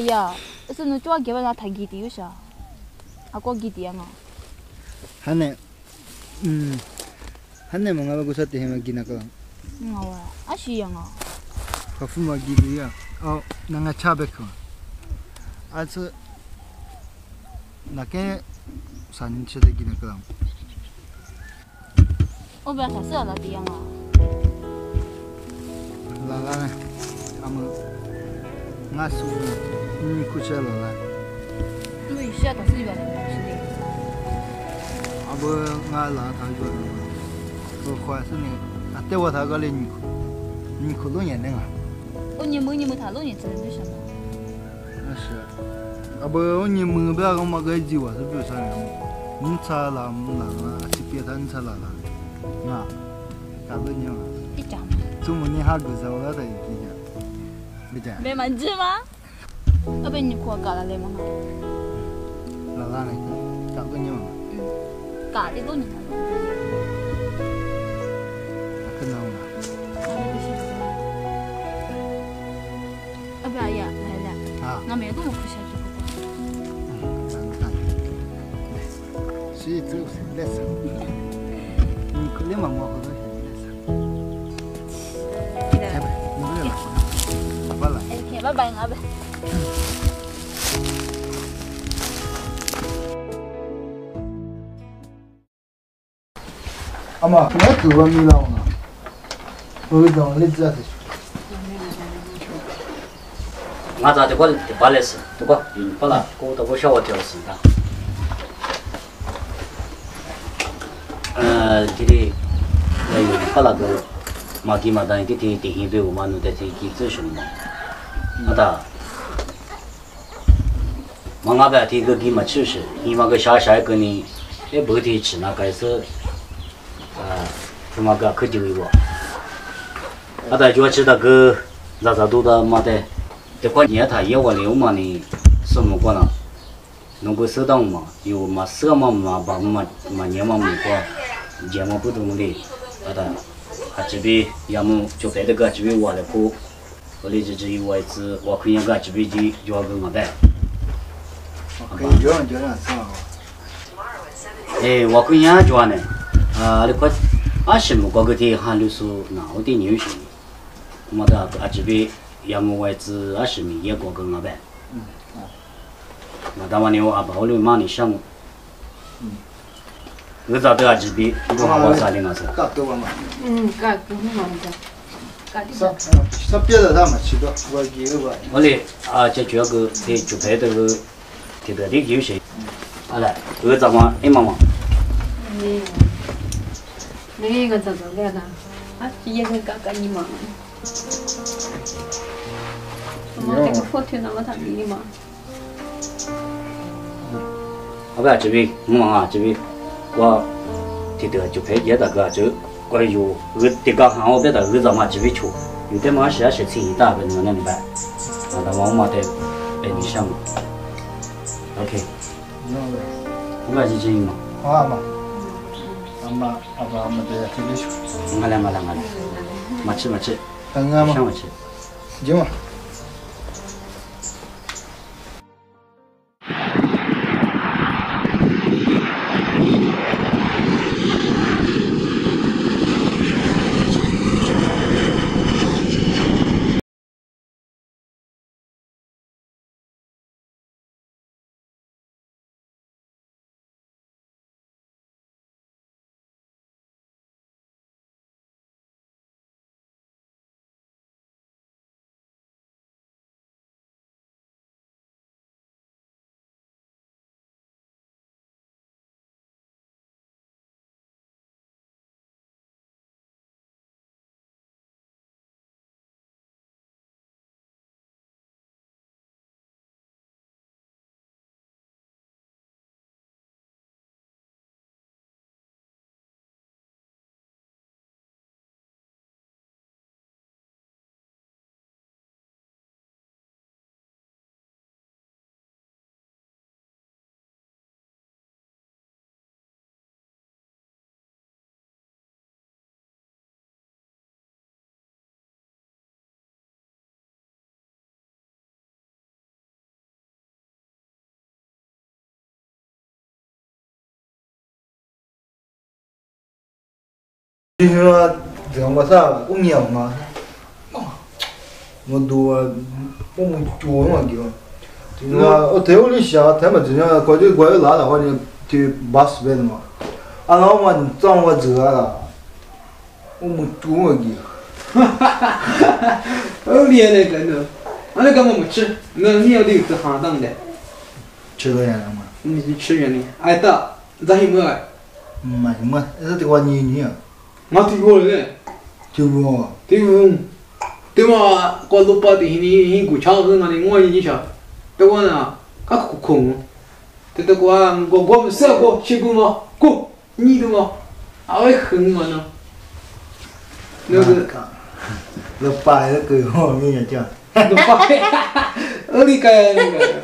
呀，是那叫给我那太给的有啥？啊，过给的嘛。하네, 하네 뭔가 그 사태 해만 기나가. 와, 아시야가. 거품만 기리야. 나가 차베코. 아서 나게 산치데 기나가. 오빠才是了的呀嘛。라라네, 아무 나수 니 쿠체라라.没事，都是原来的，是的。 아버 나라 타고 그 화스네 아때와 다가래 니 콜로냐 내가 你们谈论你真的什么？那是아버你们不要跟我个计划是不是啥你查啦是别谈查啦啊干不你嘛一张嘛。怎么你还个啥我在记着没得没满字吗？要不你给我搞了来嘛？拉呢干不你嘛搞的都你那种。看到吗要不然呀，来来，俺没多么可惜这个。所以这个是来啥？你可能嘛我好多是来啥？来吧，你不要了，拜拜。哎，拜拜，俺呗。 아마 그냥 그거는 나오나. 거기서 리즈아스. 맞아, 저거 발레스, 저거 발라, 그것도 뭐 샤워 되었습니다. 길이 여기 발라도 마기마다 이게 되게 많은 데 되게 기술이네. 맞아. 망아배 되게 기마 치시, 이마가 샤샤 거니 에 버티 지나 가서 그마가 커지고 아다 좋아지다 그 자자도다 마데 대관이야 다 예원이오마니 스무거나 농구 서당마 요마 서마마 바마 마냐마마 거 제마 부동리 아다 같이 야무 조배가 같이 와래고 원래지 와이즈 와크냥 같이 지 좋아가 배 그냥 저런 사. 에 와크냥 좋아네 알고 아시모 거기에 한루수 나오디 뉴시 뭐다 아집이 야무와이즈 아시미 예고가 배 나다마니오 아바올리 많이 샤무 의자도 아집이 이거 하고 살리나서 깎도만. 깎고만 삽뼈다 담아 치도 거기 이거 봐. 원래 저 저거 대 주배도 그 대대리 뉴시 알아 의자마 이마마 내가 저거 내가 아 뒤에는 깎아니마 뭐 내가 포트 나가 다니마 아바 아집이 뭐마 아집이 와 대대 주배에다가 저 거기요 의대가 하고배다 의자마 집이 초 요때마 시야시 친이다 그러는 바 나다 마마데 애니상 오케이 뭐가 지지마 아마. 엄마 아빠 엄마들 들리셔. 말라 맞지 당가마. 맞지 지마. 你说这个啥？我娘嘛，我多我们多嘛就。我对我的想，他们这样过去拉的话就80倍的嘛。俺老妈长我这了，我们多的。厉害个呢，俺那干嘛没吃？你要留着行当的。吃个样嘛？你吃原的，挨打，咋也没挨？没，这对我你啊。我听过了。听过。对嘛，我老爸的你古桥子那里我印象，对我呢，他空，对我们三个去过吗？过，你的吗？还会恨我呢。那个。老爸那个我跟你讲。老爸，你个那个，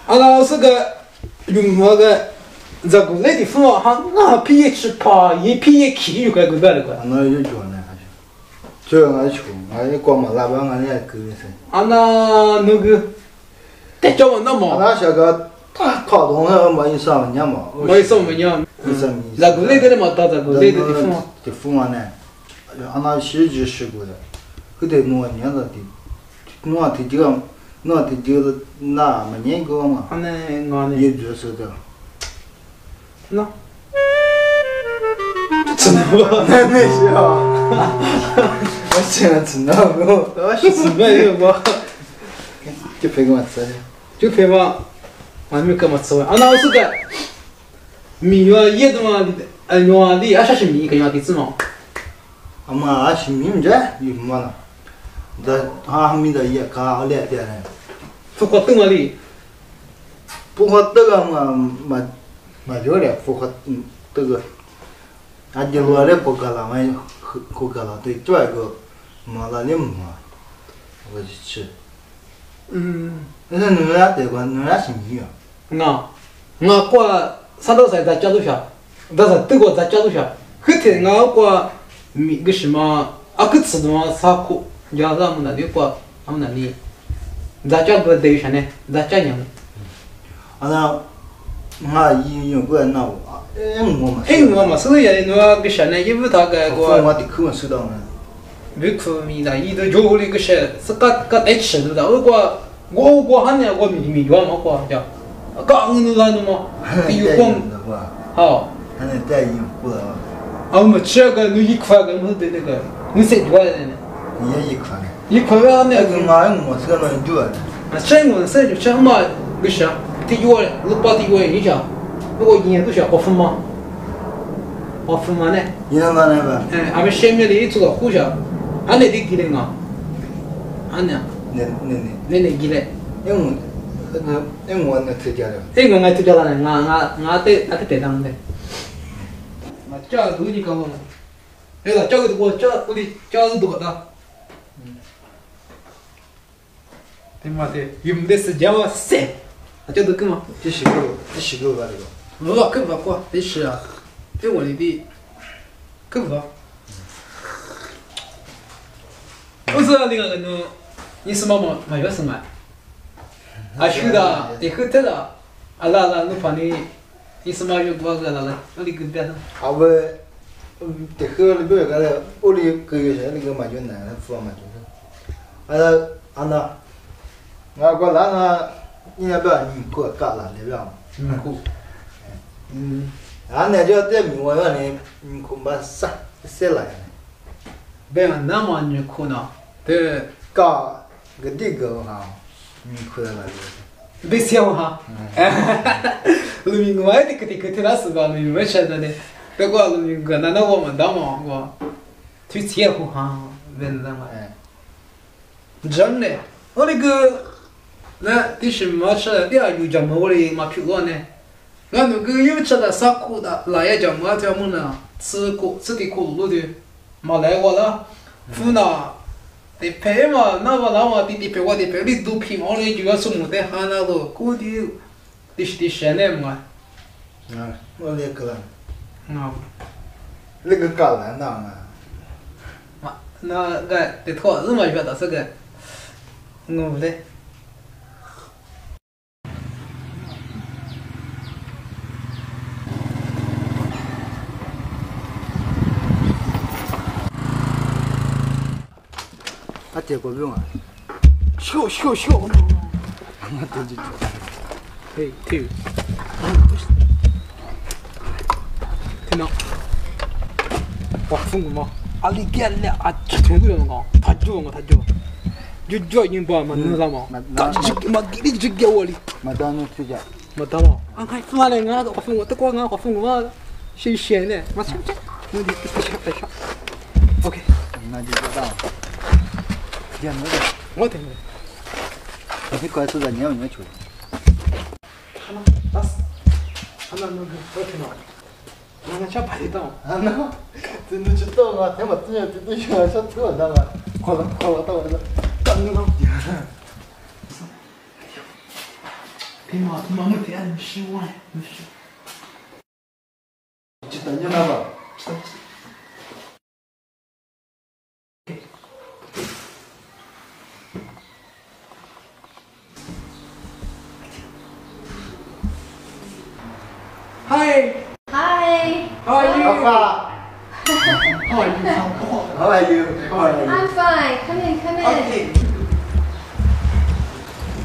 俺是个用那个。这个来的父母哈，我皮吃怕，一皮一气就该过来了个。那有叫呢，还是？叫俺穷，俺光嘛，老板俺也够的噻。俺那个，得叫我那么。俺小个，他东那没上年嘛。没上年。这个来的嘛，到这个来的父母。的父母呢，俺那洗几十过的，后头我年了的，我的这个，那没年过嘛。俺那也就是的。那，真的吗？那是啊，我想吃那个，我是没有吗？就陪我吃的，就陪嘛，俺没干嘛吃完。俺那是个米原叶子嘛，原的啥是米，跟原的子嘛。俺妈是米着，有什么了？这还米的也搞来点呢。不过等我的。不过这个嘛没料了，不过这个，俺就落来不干了，俺不干了，对，这个没了你嘛，我就吃。那是你俩对吧？你俩是米啊？我过3道菜在家头下，但是这个在家头下，后天我过米个什么个吃的嘛啥苦，要让我们那里过，我们那里，在家不对上呢，在家养。俺用过那我我嘛，所以那个啥呢？因为他个我的口收到呢。没口米的，伊都就那个啥，是个带吃的，我喊呢，我米原嘛过叫，刚那个嘛，有光，好。还能带用过了。我们吃个1块个，我对那个，50多的呢。也1块。1块个那个。我是个能做的。吃我吃就吃嘛，个啥？第一个，老爸第一个印象，我一年都想学嘛呢。你那个吧？俺们下面的做个互相，俺那得给的啊，俺呢？那给的。因为我那推荐的。因为我推荐了呢，俺得带上的。这个都你搞嘛？对了，这个我的这是多的。对嘛的，用的是叫谁？这都干嘛？这是个吧这个。我干嘛过？这是啊，这我的干嘛？我是那个呢，你是妈有什么？去的，你后头了，那怕你是妈有多个了？我的个别的。我这后里边个屋里个那个嘛就难了，服嘛就是。那，我过来呢。你那边你过干了那边？过。俺那叫在米我原来你恐怕晒了。别那么你哭呢？对。搞个这个哈，你哭的那个。别笑哈。路明我这个那是吧？路明吃的呢，别过路明个那我们当嘛我，去切乎哈，别那么。真的，我那个。那第什么吃的？第二有叫么我的嘛皮肉呢？俺那个有吃的啥苦的，那也叫么叫么呢？吃的苦路的，嘛来过了，湖南的配嘛，那么的配我的配，你都配嘛的就要什么的喊那个，估计的啥呢嘛？我那个了。那个橄榄那啊。那个的托日嘛觉得这个，我的。 제고병아. 쉬어. 하나 더 주죠. 헤이, 티. 대나. 와, fungu ma. Ali gelle a chatudu nga. Taju nga taju. Jujo yin ba ma nu sama. Ta jig ma gidi jig wali. 마다노 주자. Ma ta ma. An kai ma le nga ko fungu ta ko nga ko fungu ma. Shi shi ne. Ma cha cha. Mo di ta sha. Okay. 나 주자. 야, 너 Mo te ne. 어디 가서 다녀? 왜 줘? Hana. Das. Hana no ko te na. Hana cha pa de ta. 하나. 근데 진짜 막 대마 뜨냐 뜨냐 셔츠 나가. 걸어 깜는 거. 대마 마음을 대하는 시원. 진짜 다녀나 봐. Hi. Hi. How are you? 아빠. How are you? How are you? How are you? I'm fine. Come in. Okay.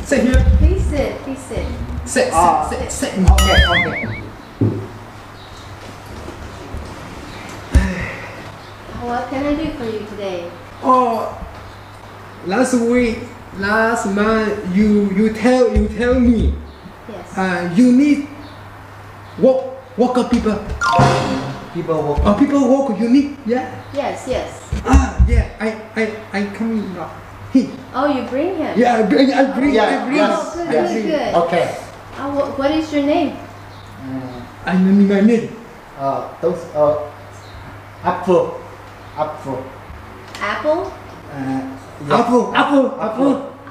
Sit here. Please sit. Sit. Okay. What can I do for you today? Oh, last month, you tell me, Yes. you need walk people. People walk. People walk. You need, yeah. Yes. Yeah. I come. Oh, you bring him. Yeah, I bring. Yeah, Oh, good. Okay. What is your name? I know my name. those apple. Apple. Apple. Apple.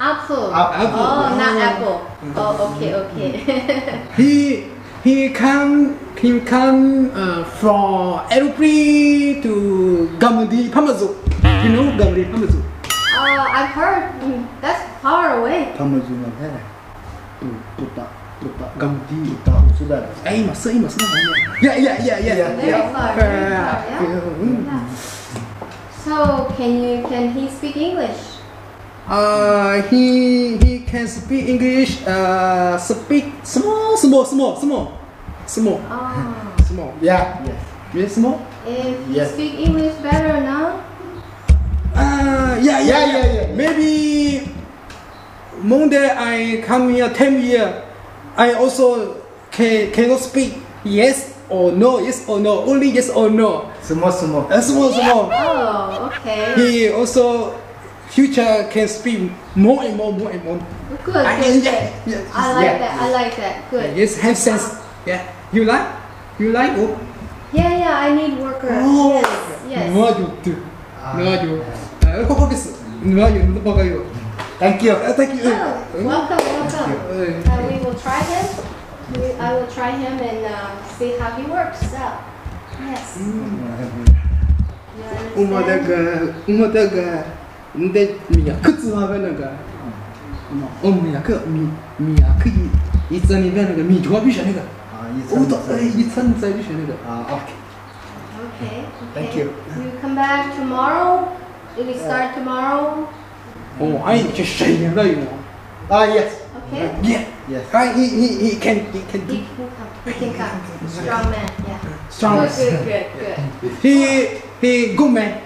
Apple. Oh, not apple. Oh, okay. He come from aeroplane to Gamadi Pamazu. You know Gamadi Pamazu? I've heard. That's far away. 담아주면 해. 뚜따. Gamadi. 뚜따 수다. Ay, masa. Yeah. Very far. Yeah. So can he speak English? He can speak English. Speak small. Oh. Small. Yeah. Yes, small. If he Yes. speak English better now? Yeah. Maybe Monday I come here 10 years. I also cannot speak yes or no, only yes or no. Small. Small. Oh, okay. He also future can speak more and more. Good. Yeah. I like that. Good. Yes, have sense. Yeah. You like? Oh. Yeah, I need workers. Oh. Yes. No. Thank you. Thank you. Oh, welcome. We will try him. I will try him and see how he works out. Yes. You understand? 엄마다가 근데 미야 그쯤하면은가 엄마야 미야 그 이전이면은 미 좋아비셔네가 이천 자비셔네가 Okay. Okay. Thank you. You come back tomorrow? Do we start tomorrow? 아니 저 쉐이다 이거 Yes. Okay. yeah Yes. he can He can come. He can come. Strong man. Yeah. strong Good. he good man.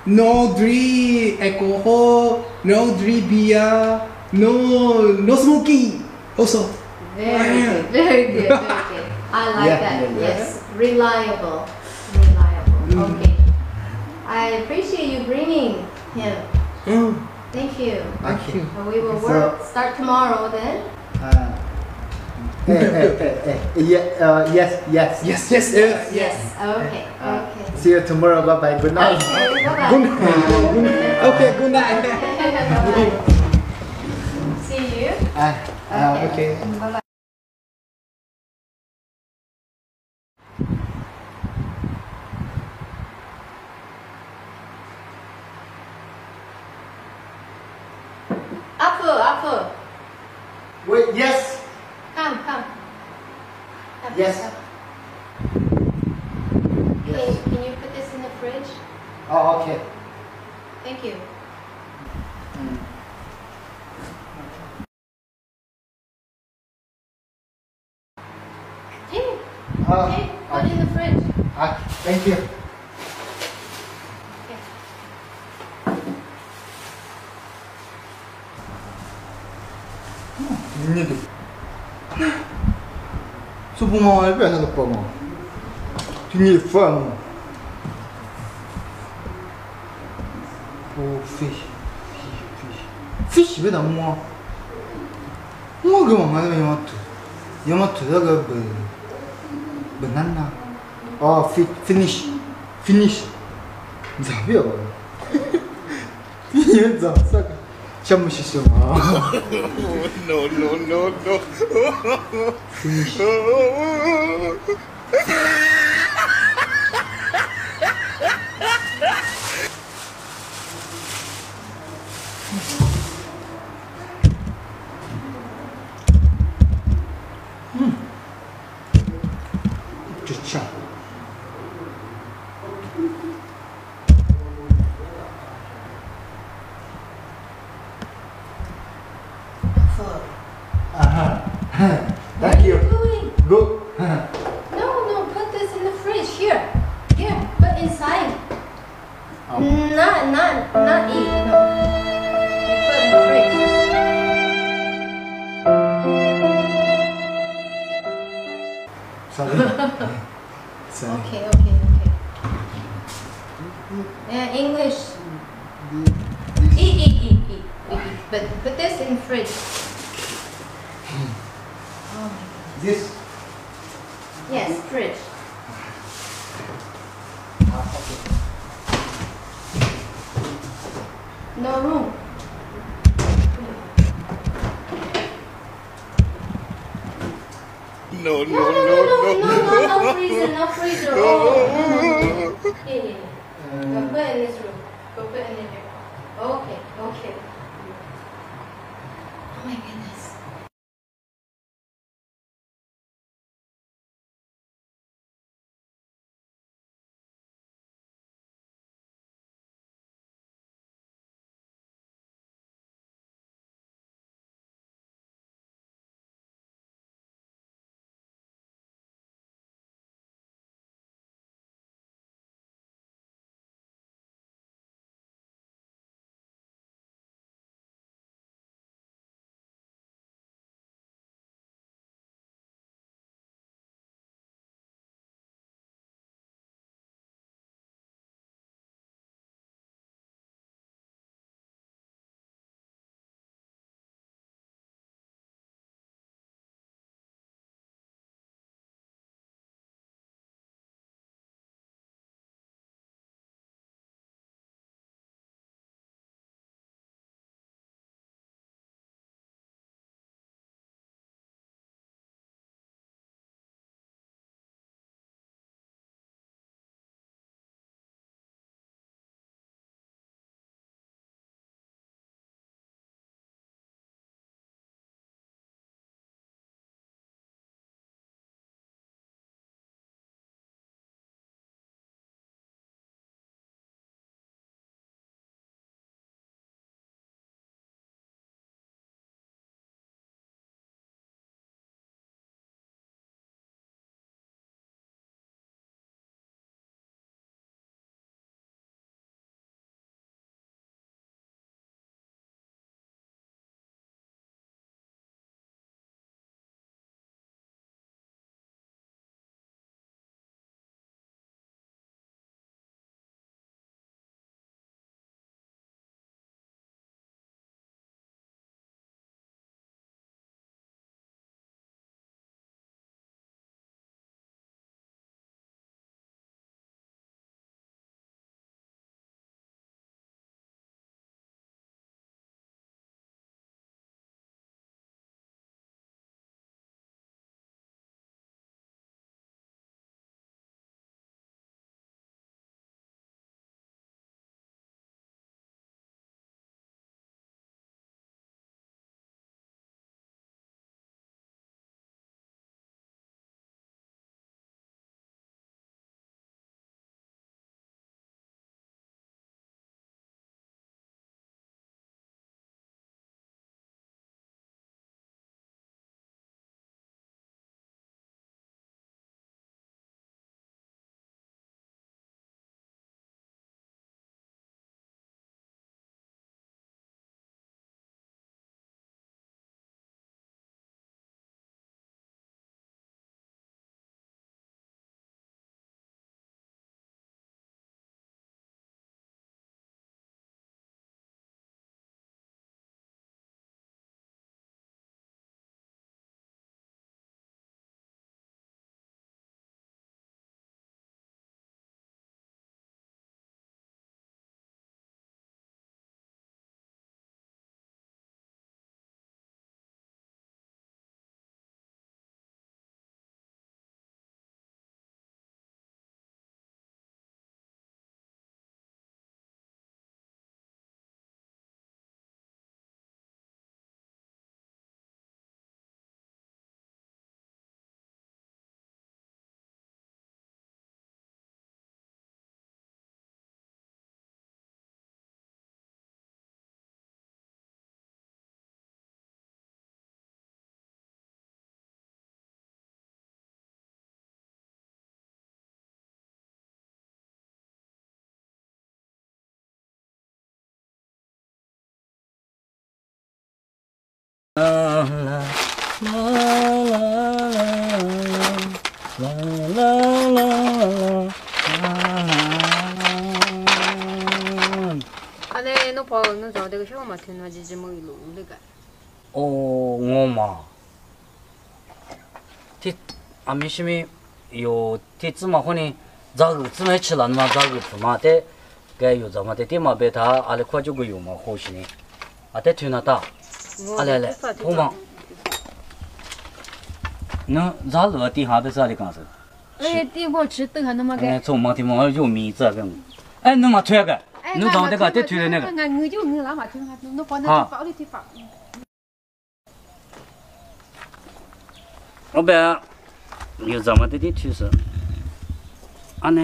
No drink alcohol, no drink beer, no smoking. Also, Very good. I like Yeah, that. yeah. Yes. Reliable. Okay. I appreciate you bringing him. Thank you. thank you. We will So- start tomorrow then. Yes. Yes. Okay. See you tomorrow. Bye. Good night. Okay. Bye-bye. Okay, good night. See you. Okay. Bye-bye. Apple. Wait. Yes. Come. Yes. Can you put this in the fridge? Oh, okay. Thank you. Here. Ah, Okay, put in the fridge. Thank you. Okay. Ini tu. Subuh mau apa nak lupa mau? Ini fun. Oh, fish 别当摸。我给妈妈那要么涂那个banana。哦，finish。你咋不要？你咋这个？项目是什么？No. Finish. 좋죠. Thank you. What are you doing? Good. No, put this in the fridge. Here, put inside. Oh. Not eat. No. You put in the fridge. Sorry. Okay. English. Eat. But put this in the fridge. Oh. This. Yes, fridge. No room. No freezer. Oh, no. Yeah. Go put it in this room. Go put it in here. Okay. Oh my goodness. 안에 너 봐, 너 저 내가 시험 맡은 거 지지 뭐 이로 내가.我嘛，这俺们什么有这芝麻混的，咋个芝麻吃了嘛？咋个不嘛的？该有怎么的？这嘛别他，阿来快就个有嘛好些呢。啊，得推那大，啊来来，好嘛。那咋了？地下的啥的干啥？哎，地我吃等下那么个。从忙的忙有米这个。哎，那么推个，你找这个得推的那个。我就我拿嘛推下，那放那推包的推包。老板，有这么的趋势，俺呢，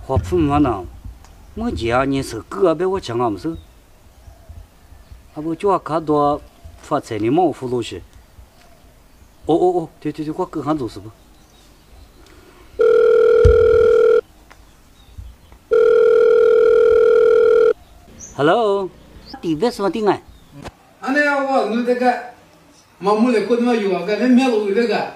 和父母呢，我家人是个别我讲俺们是，啊不就看多发财的毛葫芦去。哦，对，我跟俺做是不？Hello， 地别说的哎。俺那我弄这个。妈木的可能有啊，个那面路那个，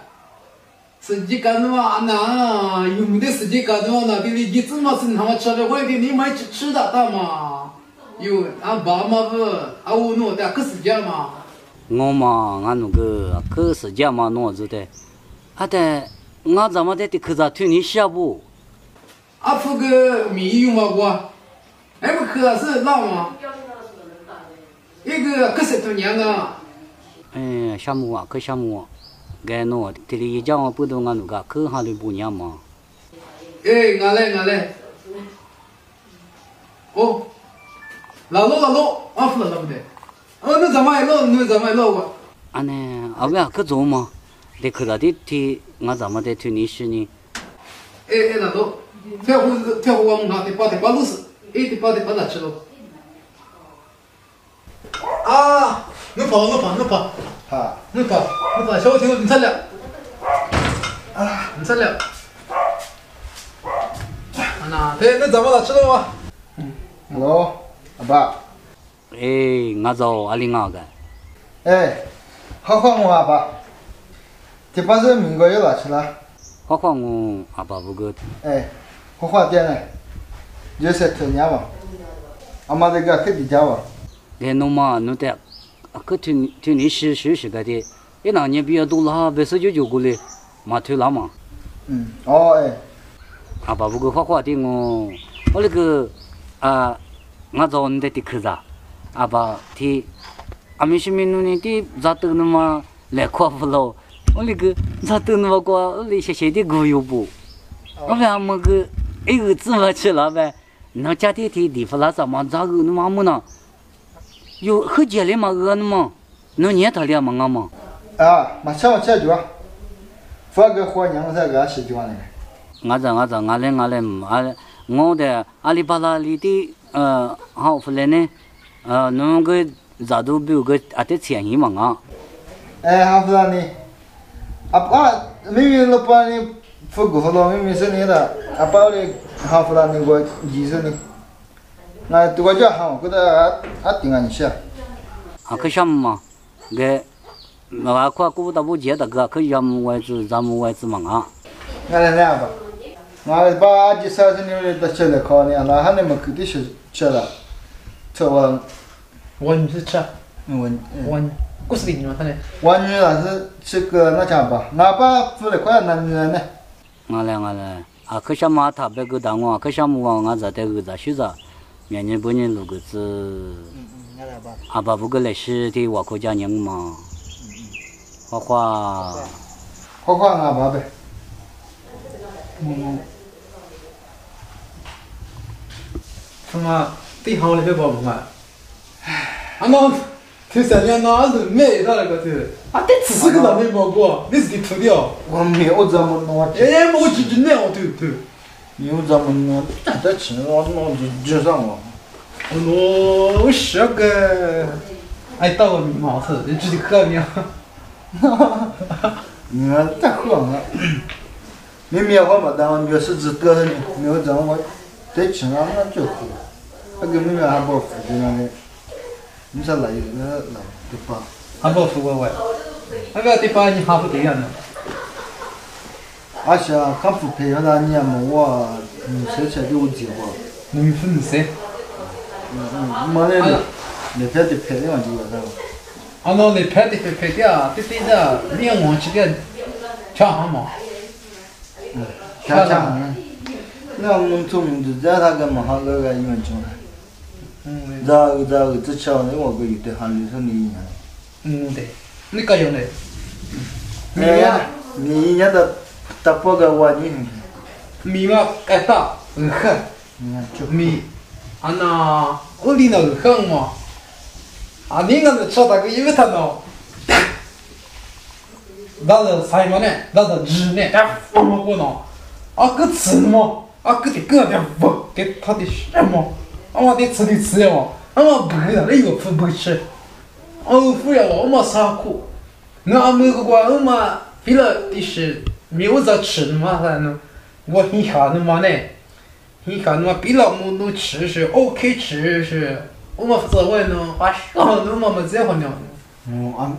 实际干的话，那有没得实际干的话，那的你怎么是他妈吃的？我的你买吃的大嘛？有俺爸妈不，俺我弄的可实际嘛。我嘛，俺那个可实际嘛弄着的，啊的，俺怎么的可咋推你下不？俺付个米用嘛我，俺们可是那嘛，一个可是多年了。项目啊，可项目啊，该弄的，这里一讲我不懂俺那个，可还得不年嘛。哎，俺来。哦，老，俺付了不得。哦，那怎么老我？俺呢，啊不可做嘛，得可咋的提，俺怎么的推你是呢？哎，那都，跳湖我们得把路是，得把那吃了。啊！能跑，哈，能跑，小听你猜了，啊，你猜了，那，那怎么了？吃了吗？Hello， 阿爸。俺找阿里阿个。好我阿爸，这把是民国有哪去了？好我阿爸不个。好点呢，就是头年嘛，阿妈这个去地家嘛。弄嘛弄的，可推你休息个的，一两年比较多了，别说就过来，嘛推了嘛。阿爸不过画的我那个我找你的客家，阿爸的，阿们是民农的咋都那么来夸不了，我那个咋都那么夸，我那些的狗有不？我们阿么个一个字嘛吃了呗，那家的地方那啥嘛咋个那么么呢？有很简单嘛，那么能念他俩嘛俺嘛？马上解决，发个花娘在个解决那个。俺来我的阿里巴巴里的好回来呢，弄个咋都比个阿得便宜嘛啊？好回来呢，阿爸明明老板你付过了，明明是你的，阿爸的好回来那个20呢。那多少好？觉得定安些。可项目嘛，个那块古大不接的个，可项目咱们外资嘛啊。俺来吧，俺把30年的吃的烤呢，那还那么肯定是吃了，吃完。我是吃。我不是的，他呢。我女那是吃个那家吧，哪怕付了块那呢。俺来，可项目他别个当我，可项目俺在这个在学着。明年半年录个字，阿爸不过来是的我国家人嘛，花阿爸呗。他妈对行里边包不嘛？那头3年那是买他那个头，得只是个那没包过，你是的土掉。我没有这么弄。我只那我头。有这么弄，这钱我就上了。我是个，到个毛子，你自己喝没有？你看再喝啊！明明我没当，你是只得你没有挣我，得钱啊那就喝，那个明明还不付的那个，你说来对吧？还不付我。那个地方你还不对呀呢？而且看不配合那年么我车车就结果，你分噻？没那那边的配的嘛就那个。啊，那你拍的啊，对的，连我这个抢好嘛？抢，那我们从这他个嘛好个个因为种的。这桥呢我个有的还是你。对，你个用的。你人家打破个我你。米嘛，哎大，很。米，啊那我里那很嘛。啊，你个是吃那个因为他呢，那是啥么呢？那是日呢，哎，什么过呢？啊，个吃嘛，啊，个的个的不，给他的什么？啊，我得吃呀嘛，啊，我不给他那个不吃，哦，不要我嘛啥苦，那没个话我嘛，为了的是没有在吃嘛啥呢？我很下的嘛呢，很下的嘛，为了我能吃是 OK 吃是。我们负责问呢，啊，我们这样呢。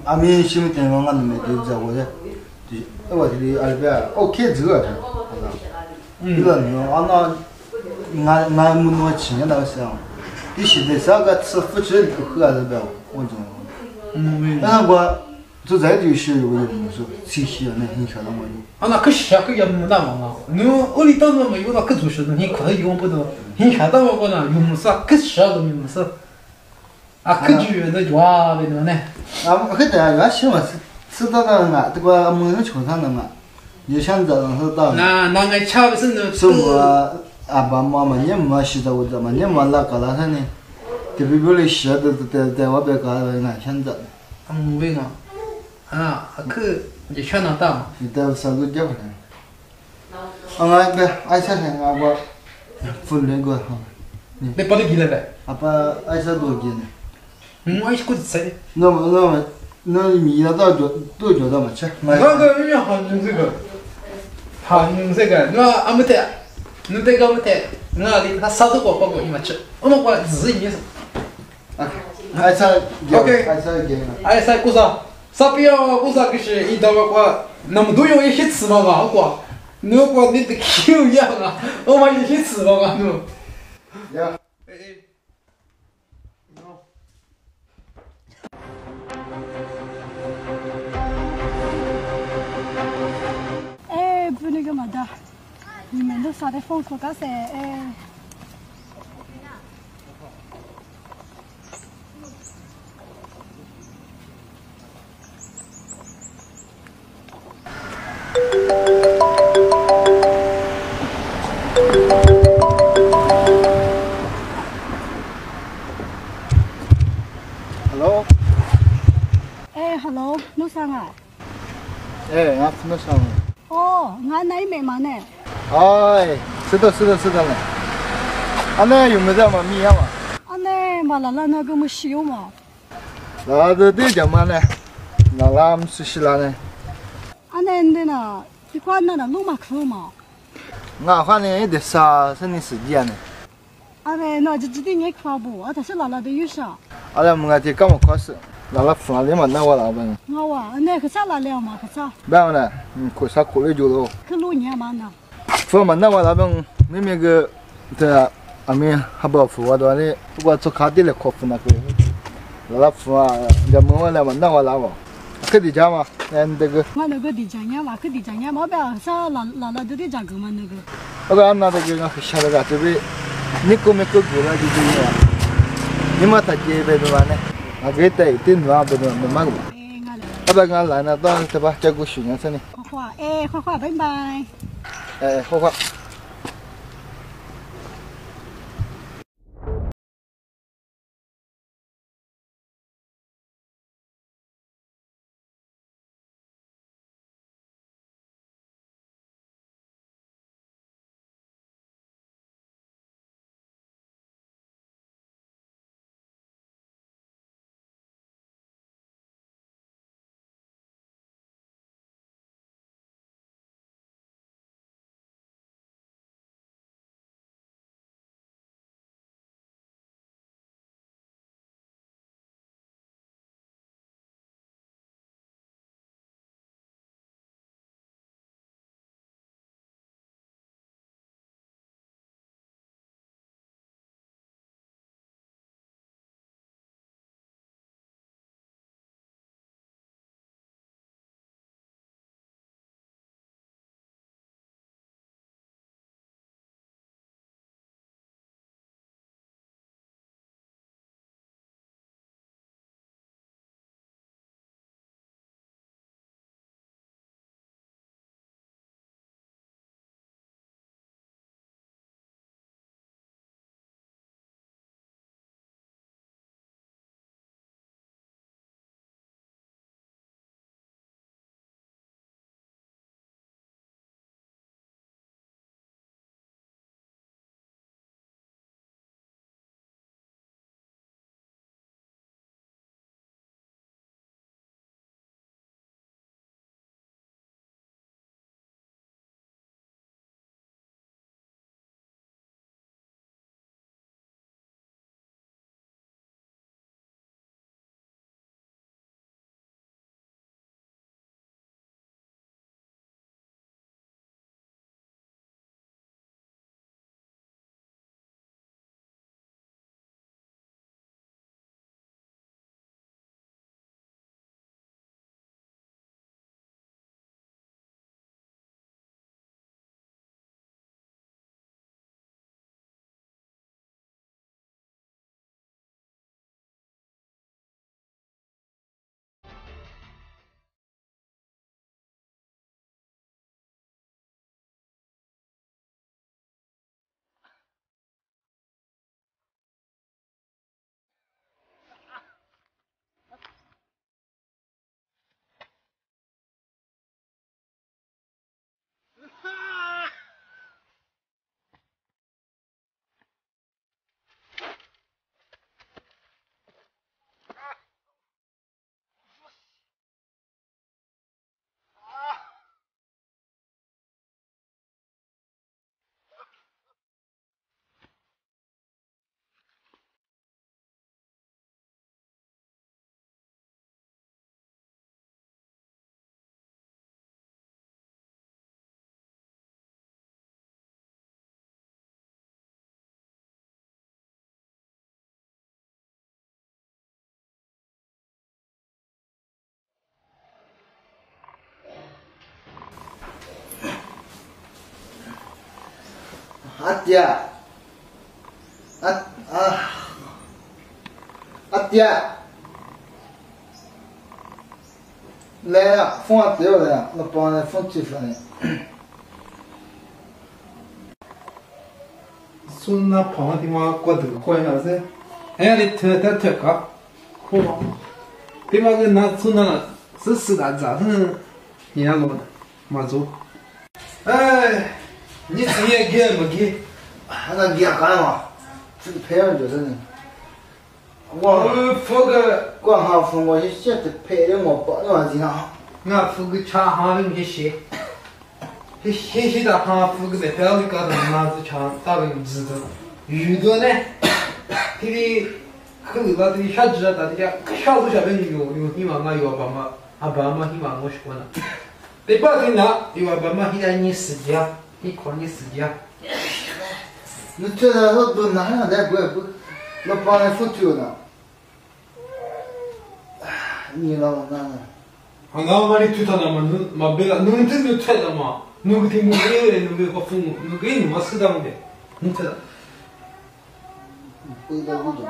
阿明什么地方俺都没对着我的，对，我这里二边 OK 这个的，比如呢，俺们那亲那个时候，你现在啥个吃不吃的喝的呗，我讲。那我就在就是我跟你说，吃些那很晓得我有。啊，那可是可也没那么啊，我里当中没有那可做事的，你可能用不到，你看到我那用啥可是都没事。啊，可就那就啊，为什么呢？啊，很多原先嘛是到那个这个没人穷上的嘛，你想着是到。那个吃不是那。是我阿爸妈妈你没洗澡我知嘛，你没那个那啥呢？这边不来洗的在外边搞俺想着。为嘛？啊，可你全能打嘛？你带三个家伙来。俺别爱啥呢？俺我分那个哈。你把它给了呗？阿爸爱啥多给呢？我也是过去吃的。那米那多久的嘛吃？那个人家喊用这个，那俺们得，你这个没得，那里他啥都包括你们吃，我们管自己意思。爱啥？OK。爱啥给？爱啥过啥？啥不要过啥就是一到我那么多用一些吃嘛嘛过，你过你的 Q 一样啊，我们一些吃嘛嘛你。呀。不那个嘛的，你们都啥的风口干噻？哎。Hello。哎 ，Hello，弄啥啊？哎，俺弄啥了？哦，俺那没嘛呢。哎，是的嘞。俺那有没得嘛米呀嘛？俺那嘛那个么西有嘛？那这对着嘛呢？那俺们是西啦呢？俺那呢，你管那弄嘛去嘛？俺反正也得啥你时间呢？俺那就知道你看不？俺他是那都有啥？俺们俺这干嘛考试？那饭里嘛那我老板。我啊，那可啥那了嘛？可啥？没有呢，可啥考虑就了。可6年嘛呢？饭嘛那我老板明明个这阿明还不付我的呢，我做卡地来考付那个。那付啊，这问我来嘛那我老板，可得讲嘛，俺这个。我那个得讲呀嘛，可得讲呀嘛，不要啥那都得讲个嘛那个。那个俺那这个俺下那个这边，你过没过过了就这样，你们他这边的话呢？啊，给带点暖不能买个。阿爸俺来了，到这吧，再过10年生呢。花花，拜拜。花花。 아띠야. 아띠야. 레야, 폰 왔대요, 레야. 너 번에 폰 치사네. 손나 방아디마 꽈드 코에나세 에리 테테테까 코마 디마그 나 손나 스스다 자는 니나고 마조 에이 니 지에 게임기 하나 기야 가마. 저기 배운 저는. 와, 포그 光哈风我是现在配的我包那玩意啊。 나 포그 차하는 게시 히히다 하 포그 내 배우니까 나도 차 따로 지도 유도네 티리 그 나들이 샤즈다 디야 샤도 잡은 요 희망아 요 아바마 아바마 희망 멋있구나 대파티나 요 아바마 희야니 쓰지야 이 권이 쓰지야 你这个都哪样来不？那帮人付出呢？你老那。 anga mari tutana ma bela nuntin no tsada ma nugti mu ele no be ko fu nugi no masdamde nuntada 回到不懂去。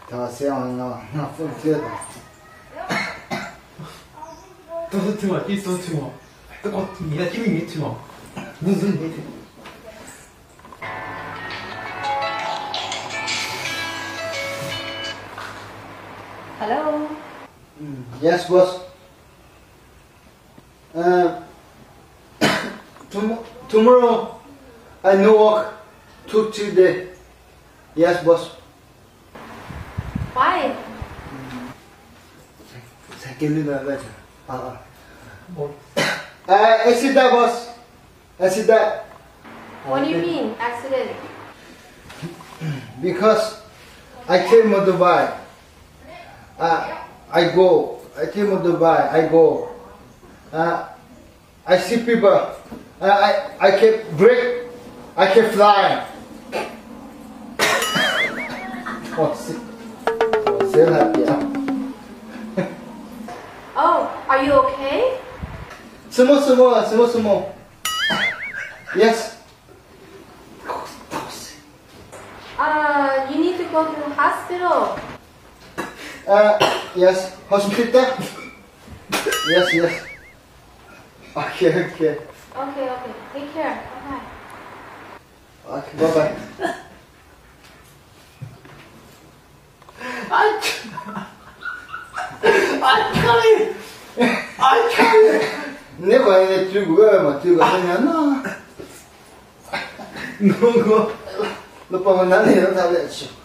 他这样那分解的。 都是听嘛，一说听嘛，这个你的听你听嘛，不是你听。 Hello. Yes, boss. Tomorrow I no work to today. Yes, boss. Why? Second better. I see that, boss. I see that. What do you mean, accident? Because I came to Dubai. I go. I came to Dubai. I go. I see people. I can break. I can fly. Oh, still happy. Oh, are you okay? Small. Yes. You need to go to the hospital. Yes. Hospital. Yes. Okay. Okay. Take care. Bye-bye. Okay. Bye. I can't. 내가 이제 들고 하냐나. 너 보면 나는 이런 답이 없지.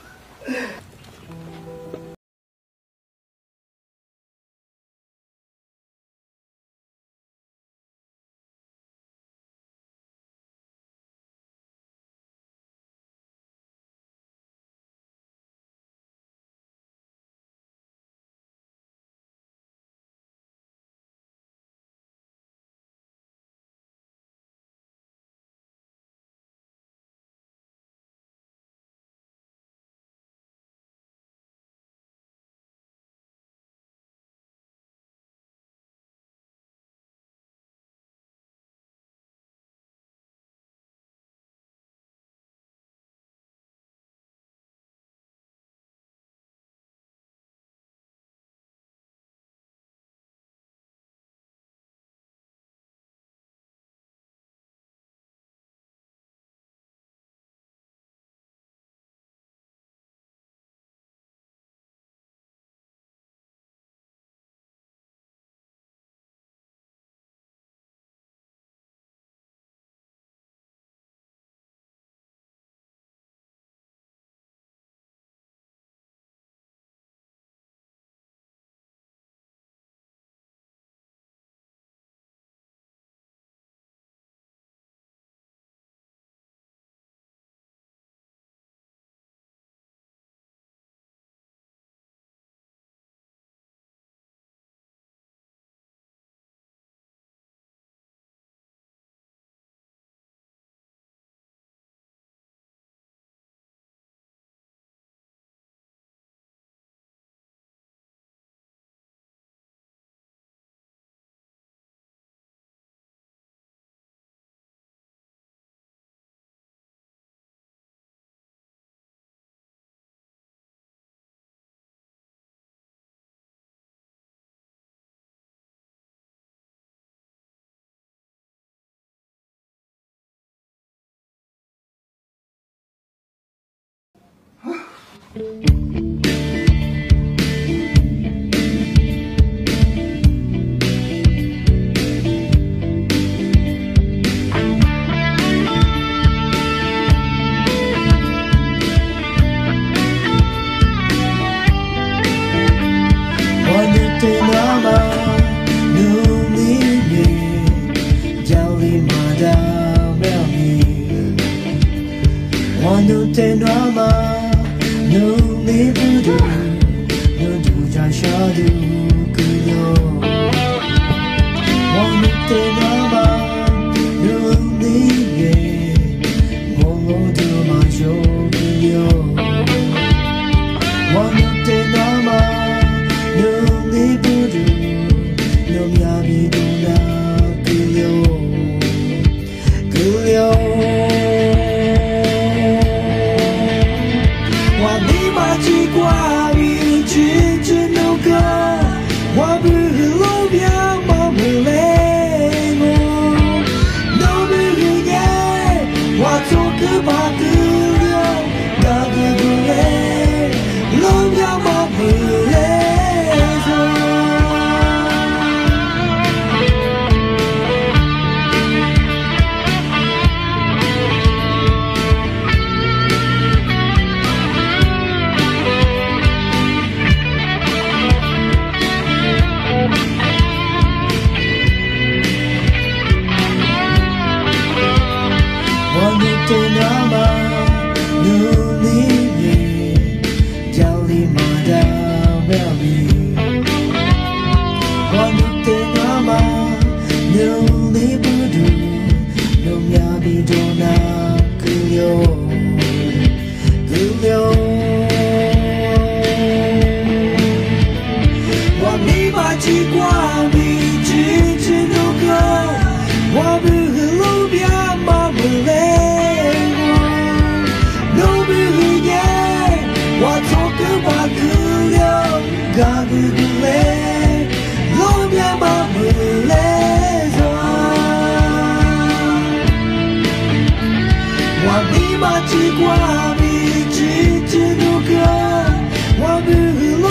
我比